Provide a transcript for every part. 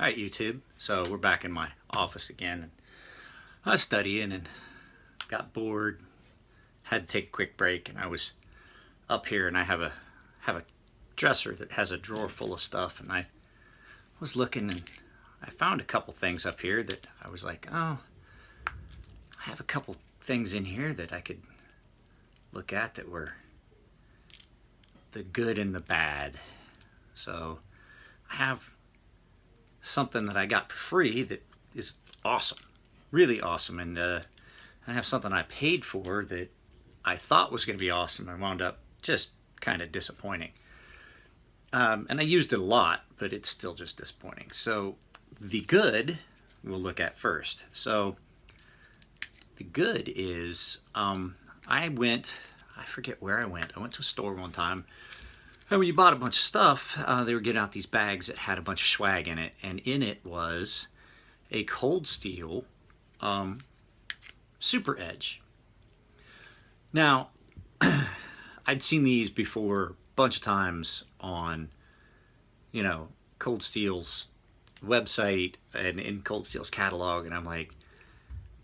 Alright, YouTube. So we're back in my office again. And I was studying and got bored. Had to take a quick break, and I was up here, and I have a dresser that has a drawer full of stuff, and I was looking, and I found a couple things up here that I was like, oh, I have a couple things in here that I could look at that were the good and the bad. So I have something that I got for free that is awesome, really awesome, and I have something I paid for that I thought was going to be awesome and wound up just kind of disappointing. And I used it a lot, but it's still just disappointing. So the good we'll look at first. So the good is I forget where I went to a store one time, and when you bought a bunch of stuff, they were getting out these bags that had a bunch of swag in it, and in it was a Cold Steel Super Edge. Now, I'd seen these before a bunch of times on, Cold Steel's website and in Cold Steel's catalog, and I'm like,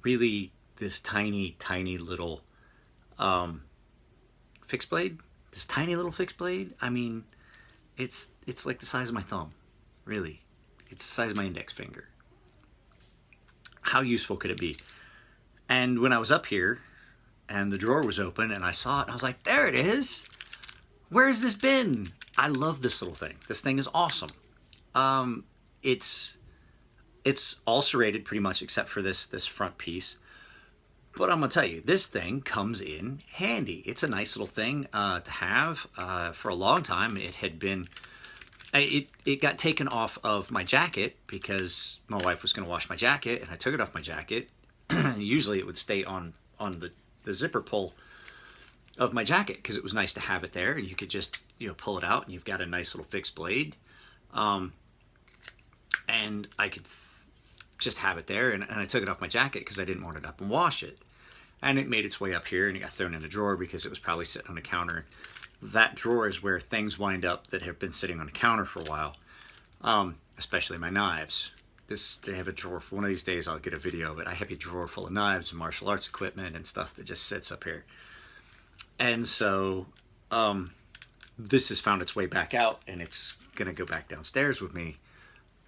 really, this tiny, tiny little fixed blade? This tiny little fixed blade? I mean, it's like the size of my thumb, really. It's the size of my index finger. How useful could it be? And when I was up here, and the drawer was open, and I saw it, and I was like, there it is! Where's this been? I love this little thing. This thing is awesome. It's all serrated pretty much except for this front piece. But I'm going to tell you, this thing comes in handy. It's a nice little thing to have. For a long time, it had been... It got taken off of my jacket because my wife was going to wash my jacket, and I took it off my jacket. Usually it would stay on the zipper pull of my jacket because it was nice to have it there, and you could just pull it out, and you've got a nice little fixed blade. And I could just have it there, and I took it off my jacket because I didn't want it up and wash it. And it made its way up here, and it got thrown in a drawer because it was probably sitting on the counter. That drawer is where things wind up that have been sitting on the counter for a while, especially my knives. They have a drawer. For one of these days, I'll get a video of it. I have a drawer full of knives and martial arts equipment and stuff that just sits up here. And so this has found its way back out, and it's going to go back downstairs with me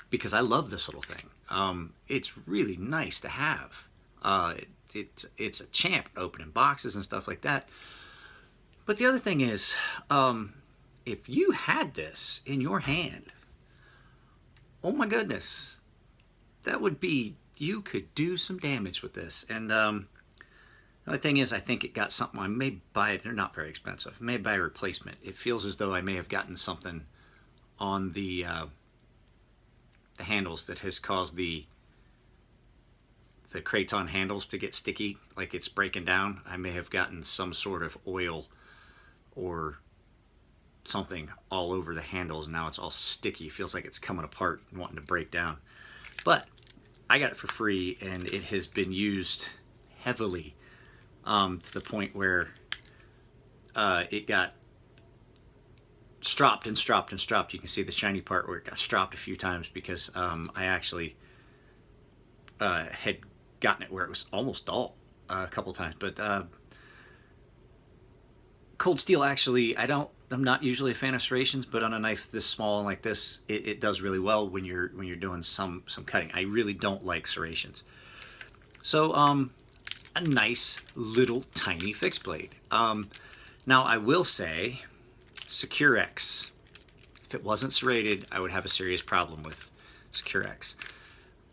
because I love this little thing. It's really nice to have. It's a champ at opening boxes and stuff like that. But the other thing is, if you had this in your hand, oh my goodness, you could do some damage with this. And the other thing is, I think it got something, I may buy it, they're not very expensive, I may buy a replacement. It feels as though I may have gotten something on the handles that has caused the craton handles to get sticky, like it's breaking down. I may have gotten some sort of oil or something all over the handles. Now it's all sticky. It feels like it's coming apart and wanting to break down. But I got it for free, and it has been used heavily to the point where it got stropped and stropped and stropped. You can see the shiny part where it got stropped a few times because I actually had gotten it where it was almost dull a couple times. But Cold Steel, actually, I'm not usually a fan of serrations, but on a knife this small and like this, it does really well when you're doing some cutting. I really don't like serrations. So a nice little tiny fixed blade. Now I will say, Secure-X. If it wasn't serrated, I would have a serious problem with Secure-X.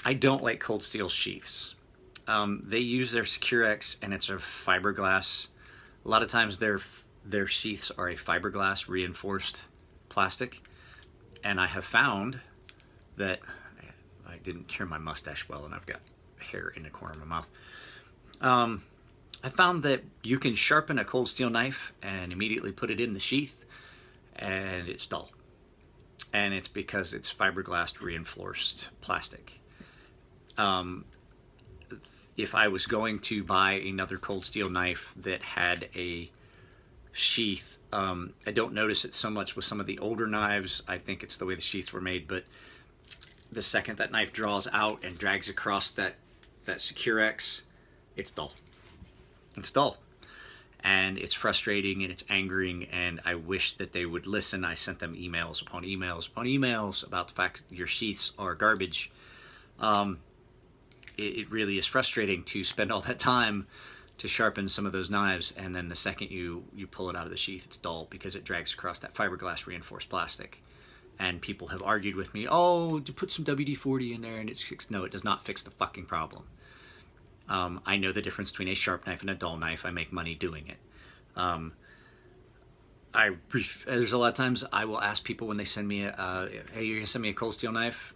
I don't like Cold Steel sheaths. They use their Secure-X, and it's a fiberglass. A lot of times their sheaths are a fiberglass reinforced plastic, and I have found that I didn't trim my mustache well, and I've got hair in the corner of my mouth. I found that you can sharpen a Cold Steel knife and immediately put it in the sheath, and it's dull. And it's because it's fiberglass reinforced plastic. If I was going to buy another Cold Steel knife that had a sheath, I don't notice it so much with some of the older knives. I think it's the way the sheaths were made, but the second that knife draws out and drags across that Securex, it's dull. It's dull. And it's frustrating and it's angering, and I wish that they would listen. I sent them emails upon emails upon emails about the fact that your sheaths are garbage. It really is frustrating to spend all that time to sharpen some of those knives, and then the second you pull it out of the sheath, it's dull because it drags across that fiberglass reinforced plastic. And people have argued with me, oh, to put some WD-40 in there and it's fixed. No, it does not fix the fucking problem. I know the difference between a sharp knife and a dull knife. I make money doing it. There's a lot of times I will ask people when they send me hey, you're gonna send me a cold steel knife?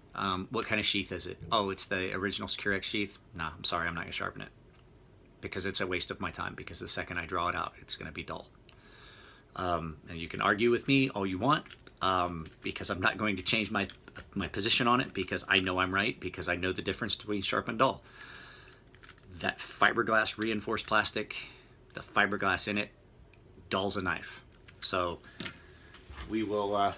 What kind of sheath is it? Oh, it's the original Securex sheath. Nah, I'm sorry, I'm not gonna sharpen it because it's a waste of my time, because the second I draw it out, it's gonna be dull. And you can argue with me all you want, because I'm not going to change my position on it, because I know I'm right, because I know the difference between sharp and dull. That fiberglass reinforced plastic, the fiberglass in it, dulls a knife. So we will,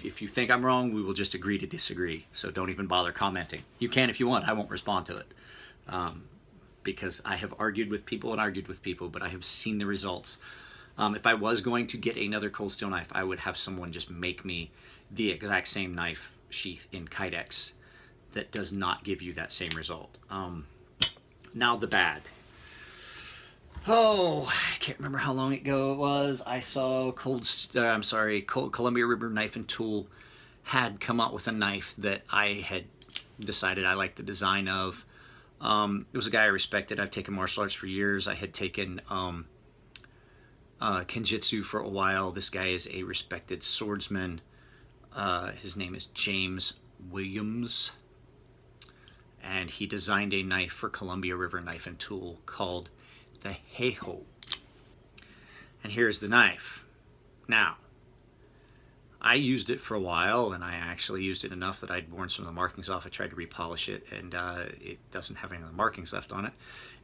if you think I'm wrong, we will just agree to disagree. So don't even bother commenting. You can if you want. I won't respond to it, because I have argued with people and argued with people, but I have seen the results. If I was going to get another cold steel knife, I would have someone just make me the exact same knife sheath in Kydex. That does not give you that same result. Now the bad. Oh, I can't remember how long ago it was. I saw Columbia River Knife and Tool had come out with a knife that I had decided I liked the design of. It was a guy I respected. I've taken martial arts for years. I had taken Kenjutsu for a while. This guy is a respected swordsman. His name is James Williams. And he designed a knife for Columbia River Knife and Tool called the Heiho. And here's the knife. Now, I used it for a while, and I actually used it enough that I'd worn some of the markings off. I tried to repolish it, and it doesn't have any of the markings left on it.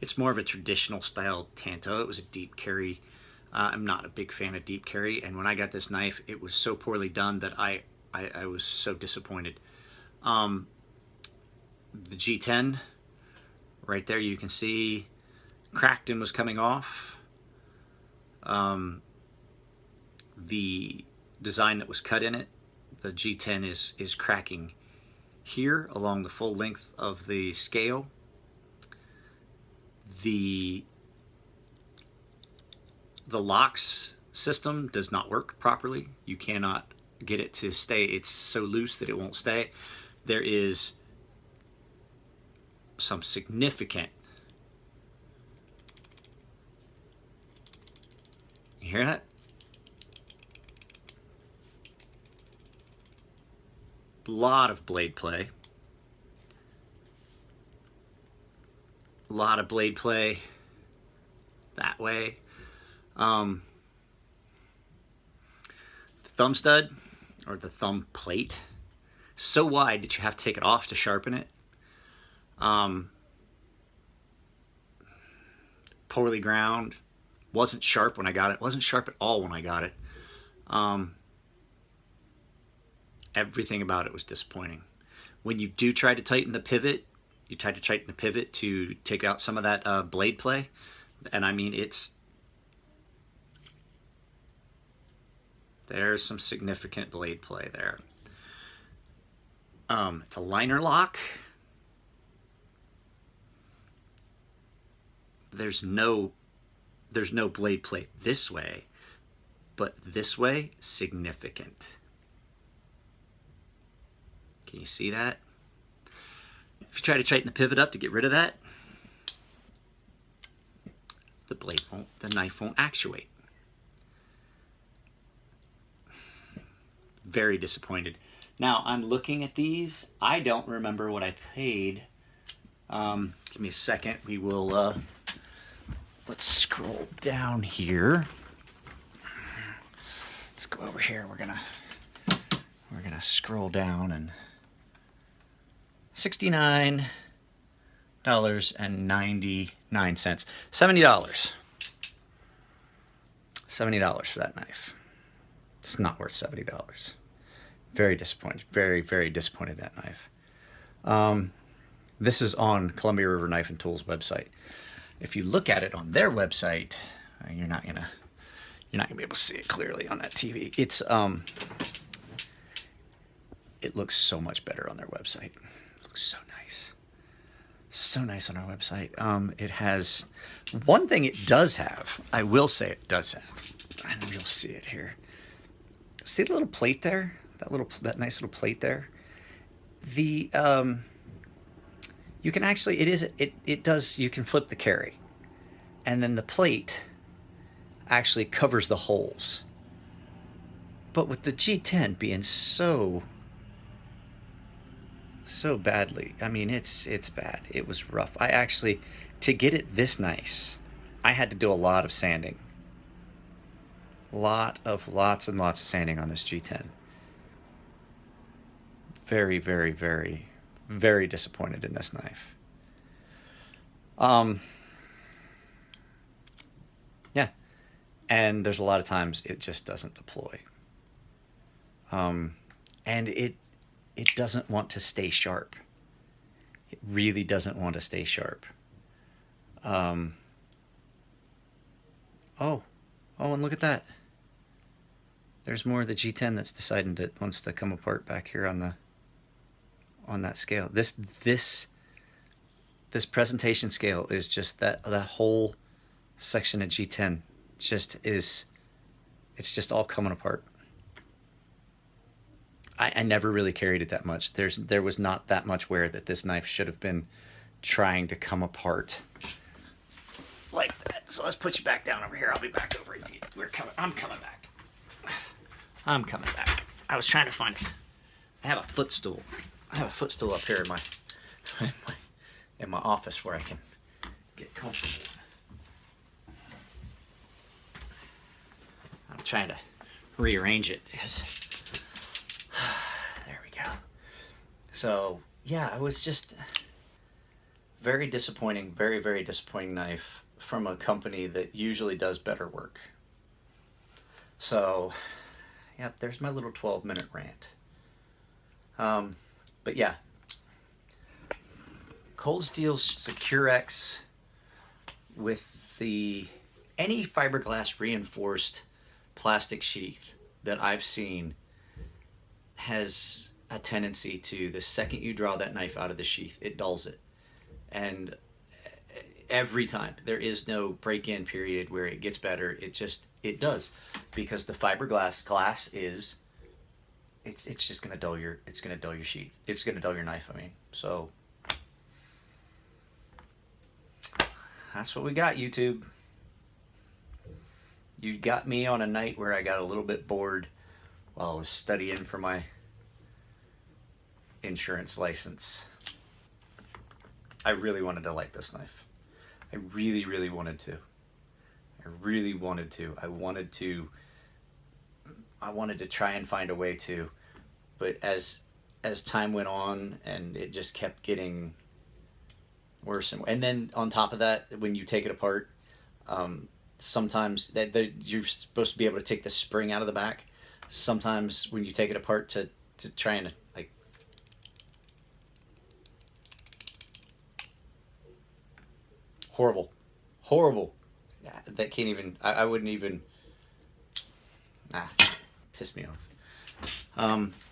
It's more of a traditional style tanto. It was a deep carry. I'm not a big fan of deep carry, and when I got this knife, it was so poorly done that I was so disappointed. The G10, right there you can see cracked and was coming off. The design that was cut in it, the G10 is cracking here along the full length of the scale. The locks system does not work properly. You cannot get it to stay. It's so loose that it won't stay. There is some significant, you hear that? A lot of blade play. A lot of blade play that way. The thumb stud, or the thumb plate, so wide that you have to take it off to sharpen it. Poorly ground. Wasn't sharp when I got it. Wasn't sharp at all when I got it. Everything about it was disappointing. When you do try to tighten the pivot, you try to tighten the pivot to take out some of that blade play. And I mean, there's some significant blade play there. It's a liner lock. There's no blade plate this way, but this way, significant. Can you see that? If you try to tighten the pivot up to get rid of that, the knife won't actuate. Very disappointed. Now, I'm looking at these. I don't remember what I paid. Give me a second. We will, let's scroll down here. Let's go over here. We're gonna scroll down, and $69.99. $70. $70 for that knife. It's not worth $70. Very disappointed. Very, very disappointed in that knife. This is on Columbia River Knife and Tools website. If you look at it on their website, you're not gonna be able to see it clearly on that TV. It looks so much better on their website. It looks so nice. So nice on our website. It has one thing it does have. I will say it does have. I know you'll see it here. See the little plate there? That nice little plate there. The you can actually it does, you can flip the carry, and then the plate actually covers the holes. But with the G10 being so badly, I mean, it's bad. It was rough. I actually, to get it this nice, I had to do a lot of sanding. Lots and lots of sanding on this G10. Very, very, very, very disappointed in this knife. Yeah, and there's a lot of times it just doesn't deploy. And it doesn't want to stay sharp. It really doesn't want to stay sharp. Oh, and look at that. There's more of the G10 that's deciding it wants to come apart back here on that scale. This presentation scale is just that whole section of G10 it's just all coming apart. I never really carried it that much. There was not that much wear that this knife should have been trying to come apart like that. So let's put you back down over here. I'll be back over here. I'm coming back. I'm coming back. I was trying to find. I have a footstool. I have a footstool up here in my office where I can get comfortable. I'm trying to rearrange it because. There we go. So yeah, it was just very disappointing. Very, very disappointing knife from a company that usually does better work. So, yep, there's my little 12-minute rant. But yeah, Cold Steel Securex with any fiberglass reinforced plastic sheath that I've seen has a tendency to, the second you draw that knife out of the sheath, it dulls it. And every time, there is no break-in period where it gets better. It does, because the fiberglass glass is, it's just gonna dull your sheath. It's gonna dull your knife, I mean. So that's what we got, YouTube. You got me on a night where I got a little bit bored while I was studying for my insurance license. I really wanted to like this knife. I really, really wanted to. I really wanted to. I wanted to try and find a way to, but as time went on and it just kept getting worse and then on top of that, when you take it apart, sometimes you're supposed to be able to take the spring out of the back. Sometimes when you take it apart to try and like horrible. Yeah, that can't even. I wouldn't even. Piss me off.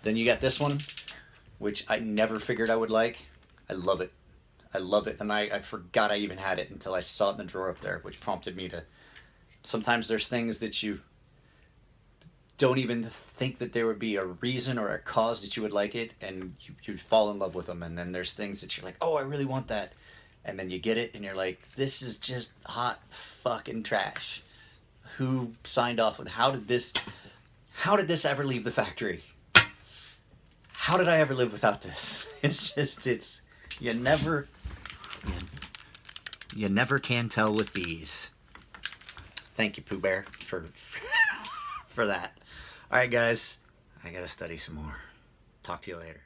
Then you got this one, which I never figured I would like. I love it. And I forgot I even had it until I saw it in the drawer up there, which prompted me to. Sometimes there's things that you don't even think that there would be a reason or a cause that you would like it, and you fall in love with them. And then there's things that you're like, oh, I really want that. And then you get it and you're like, this is just hot fucking trash. Who signed off on, how did this ever leave the factory? How did I ever live without this? You never can tell with these. Thank you, Pooh Bear, for that. All right, guys, I gotta study some more. Talk to you later.